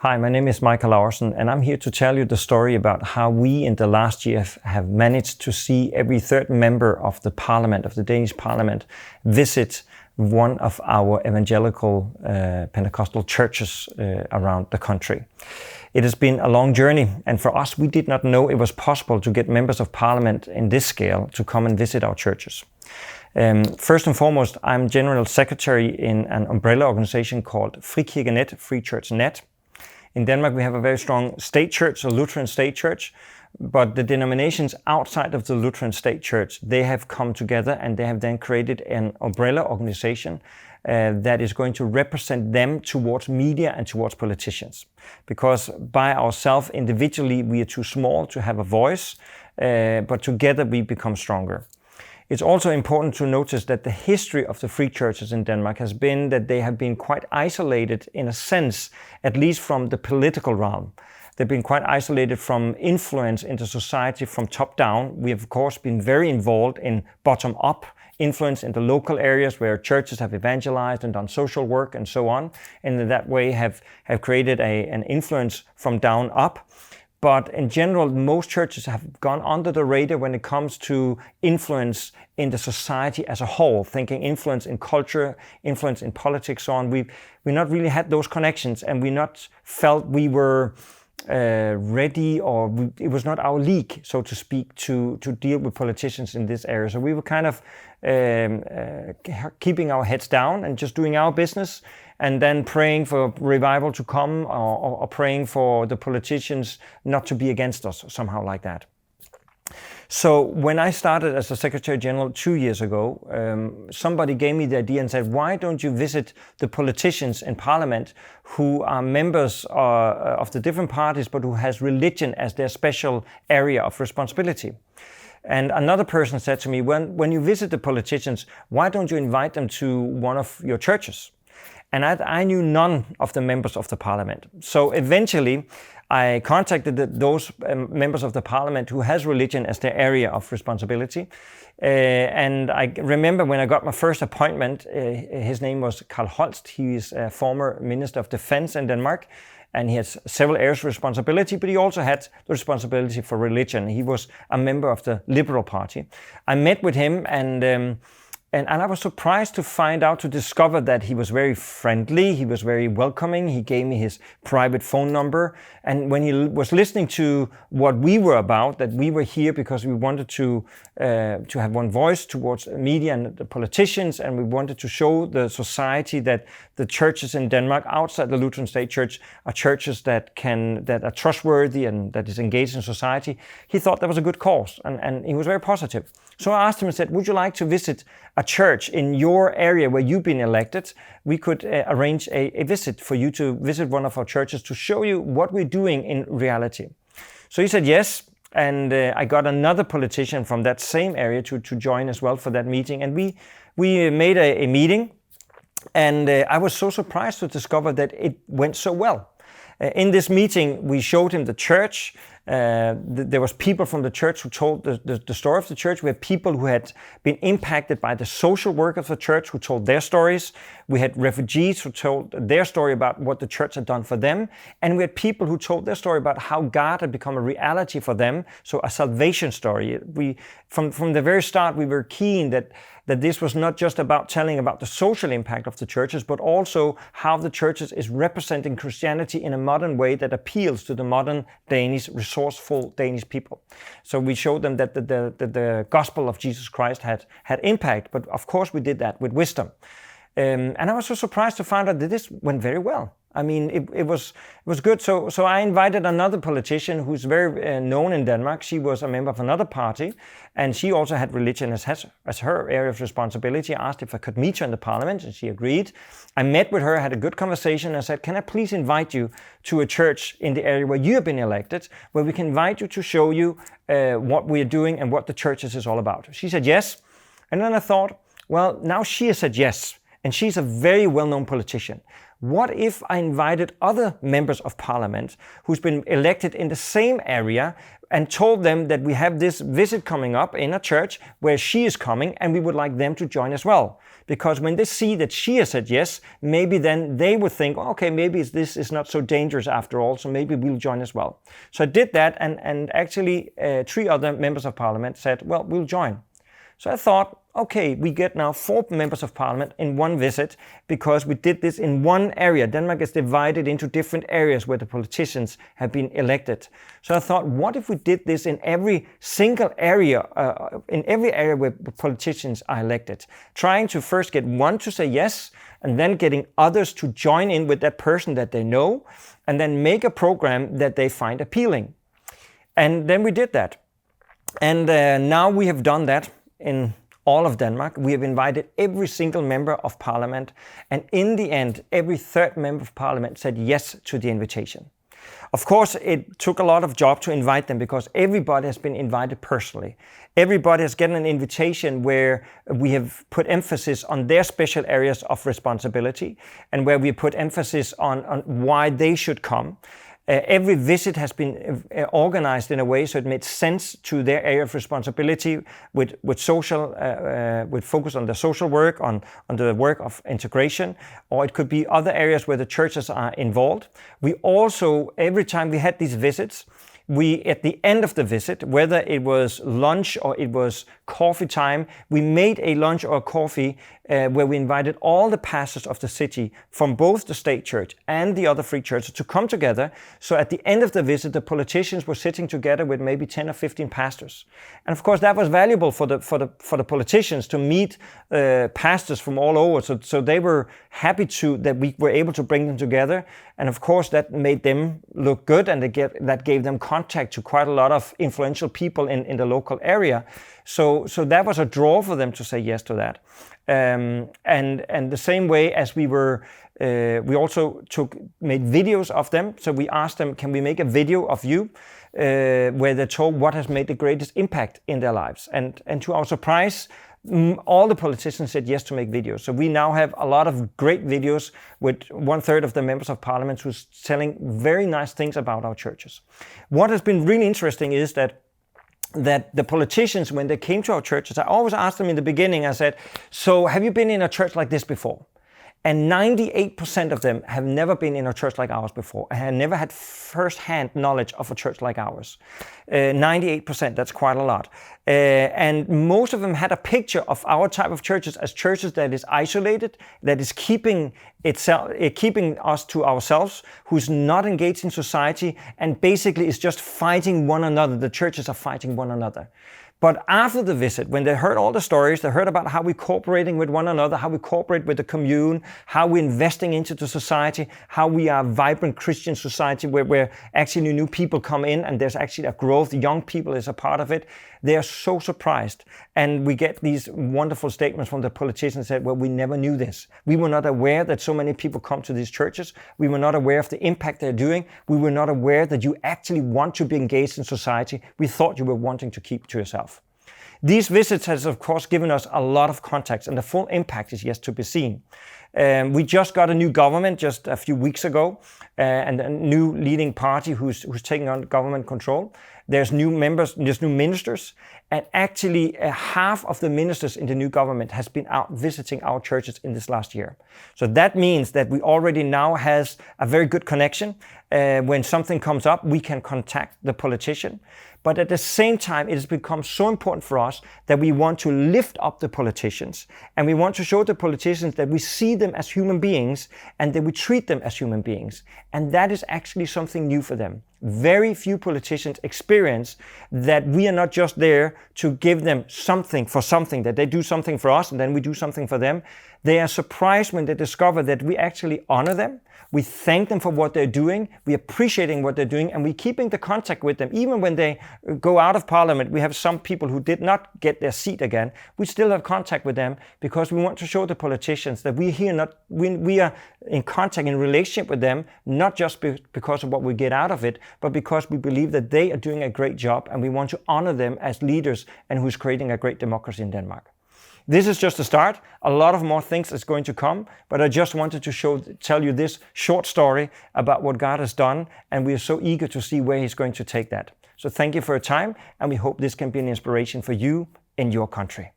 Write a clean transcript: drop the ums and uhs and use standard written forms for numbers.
Hi, my name is Mikael Laursen, and I'm here to tell you the story about how we in the last year have managed to see every third member of the parliament, of the Danish parliament, visit one of our evangelical Pentecostal churches around the country. It has been a long journey, and for us, we did not know it was possible to get members of parliament in this scale to come and visit our churches. First and foremost, I'm General Secretary in an umbrella organization called Frikirkenet, Free Church Net. In Denmark, we have a very strong state church, a Lutheran state church, but the denominations outside of the Lutheran state church, they have come together and they have then created an umbrella organization that is going to represent them towards media and towards politicians. Because by ourselves, individually, we are too small to have a voice, but together we become stronger. It's also important to notice that the history of the free churches in Denmark has been that they have been quite isolated in a sense, at least from the political realm. They've been quite isolated from influence into society from top down. We have, of course, been very involved in bottom-up influence in the local areas where churches have evangelized and done social work and so on, and in that way have created an influence from down up. But in general, most churches have gone under the radar when it comes to influence in the society as a whole, thinking influence in culture, influence in politics, so on. We not really had those connections, and we not felt we were ready, or it was not our league, so to speak, to deal with politicians in this area. So we were kind of keeping our heads down and just doing our business, and then praying for revival to come, or praying for the politicians not to be against us, somehow like that. So when I started as a Secretary General 2 years ago, somebody gave me the idea and said, why don't you visit the politicians in Parliament who are members of the different parties, but who has religion as their special area of responsibility? And another person said to me, when you visit the politicians, why don't you invite them to one of your churches? And I knew none of the members of the parliament. So eventually, I contacted those members of the parliament who has religion as their area of responsibility. And I remember when I got my first appointment, his name was Carl Holst. He is a former Minister of Defense in Denmark. And he has several areas of responsibility, but he also had the responsibility for religion. He was a member of the Liberal Party. I met with him, and I was surprised to discover that he was very friendly, he was very welcoming, he gave me his private phone number. And when he was listening to what we were about, that we were here because we wanted to have one voice towards media and the politicians, and we wanted to show the society that the churches in Denmark outside the Lutheran State Church are churches that are trustworthy and that is engaged in society, he thought that was a good cause, and he was very positive. So I asked him and said, would you like to visit a church in your area where you've been elected? We could arrange a visit for you to visit one of our churches to show you what we're doing in reality. So he said yes, and I got another politician from that same area to join as well for that meeting. And we made a meeting, and I was so surprised to discover that it went so well. In this meeting, we showed him the church. There was people from the church who told the story of the church. We had people who had been impacted by the social work of the church who told their stories. We had refugees who told their story about what the church had done for them. And we had people who told their story about how God had become a reality for them. So a salvation story. From the very start, we were keen that this was not just about telling about the social impact of the churches, but also how the churches is representing Christianity in a modern way that appeals to the modern Danish, resourceful Danish people. So we showed them that the gospel of Jesus Christ had impact, but of course we did that with wisdom. And I was so surprised to find out that this went very well. I mean, it was good. So I invited another politician who's very known in Denmark. She was a member of another party, and she also had religion as her area of responsibility. I asked if I could meet her in the parliament, and she agreed. I met with her, had a good conversation, and I said, can I please invite you to a church in the area where you have been elected, where we can invite you to show you what we are doing and what the churches is all about? She said yes. And then I thought, well, now she has said yes, and she's a very well-known politician. what if I invited other members of parliament who's been elected in the same area and told them that we have this visit coming up in a church where she is coming and we would like them to join as well. Because when they see that she has said yes, maybe then they would think, okay, maybe this is not so dangerous after all, so maybe we'll join as well. So I did that, and actually 3 other members of parliament said, well, we'll join. So I thought, okay, we get now 4 members of parliament in one visit because we did this in one area. Denmark is divided into different areas where the politicians have been elected. So I thought, what if we did this in every single area, where politicians are elected? Trying to first get one to say yes, and then getting others to join in with that person that they know, and then make a program that they find appealing. And then we did that. And now we have done that in all of Denmark. We have invited every single member of parliament, and in the end, every 3rd member of parliament said yes to the invitation. Of course, it took a lot of job to invite them because everybody has been invited personally. Everybody has gotten an invitation where we have put emphasis on their special areas of responsibility and where we put emphasis on why they should come. Every visit has been organized in a way so it made sense to their area of responsibility with focus on the social work, on the work of integration, or it could be other areas where the churches are involved. We also, every time we had these visits, we, at the end of the visit, whether it was lunch or it was coffee time, we made a lunch or a coffee where we invited all the pastors of the city from both the state church and the other free churches to come together. So at the end of the visit, the politicians were sitting together with maybe 10 or 15 pastors. And of course, that was valuable for the politicians to meet pastors from all over. So they were happy that we were able to bring them together. And of course, that made them look good, and that gave them contact to quite a lot of influential people in the local area. So that was a draw for them to say yes to that. And the same way as we also made videos of them. So we asked them, can we make a video of you where they told what has made the greatest impact in their lives? And to our surprise, all the politicians said yes to make videos. So we now have a lot of great videos with 1/3 of the members of parliament who's telling very nice things about our churches. What has been really interesting is that the politicians, when they came to our churches, I always asked them in the beginning, I said, so have you been in a church like this before? And 98% of them have never been in a church like ours before, and have never had first-hand knowledge of a church like ours. 98%, that's quite a lot. And most of them had a picture of our type of churches as churches that is isolated, that is keeping us to ourselves, who's not engaged in society, and basically is just fighting one another. The churches are fighting one another. But after the visit, when they heard all the stories, they heard about how we're cooperating with one another, how we cooperate with the commune, how we're investing into the society, how we are a vibrant Christian society where actually new people come in and there's actually a growth, young people is a part of it. They are so surprised. And we get these wonderful statements from the politicians that, well, we never knew this. We were not aware that so many people come to these churches. We were not aware of the impact they're doing. We were not aware that you actually want to be engaged in society. We thought you were wanting to keep to yourself. These visits has, of course, given us a lot of contacts, and the full impact is yet to be seen. We just got a new government just a few weeks ago, and a new leading party who's taking on government control. There's new members, there's new ministers, and actually half of the ministers in the new government has been out visiting our churches in this last year. So that means that we already now has a very good connection. When something comes up, we can contact the politician. But at the same time, it has become so important for us that we want to lift up the politicians, and we want to show the politicians that we see them as human beings and that we treat them as human beings. And that is actually something new for them. Very few politicians experience that we are not just there to give them something for something, that they do something for us and then we do something for them. They are surprised when they discover that we actually honor them. We thank them for what they're doing. We're appreciating what they're doing, and we're keeping the contact with them. Even when they go out of parliament, we have some people who did not get their seat again. We still have contact with them because we want to show the politicians that we are in contact, in relationship with them, not just because of what we get out of it, but because we believe that they are doing a great job, and we want to honor them as leaders and who's creating a great democracy in Denmark. This is just a start. A lot of more things is going to come, but I just wanted to tell you this short story about what God has done, and we are so eager to see where He's going to take that. So thank you for your time, and we hope this can be an inspiration for you in your country.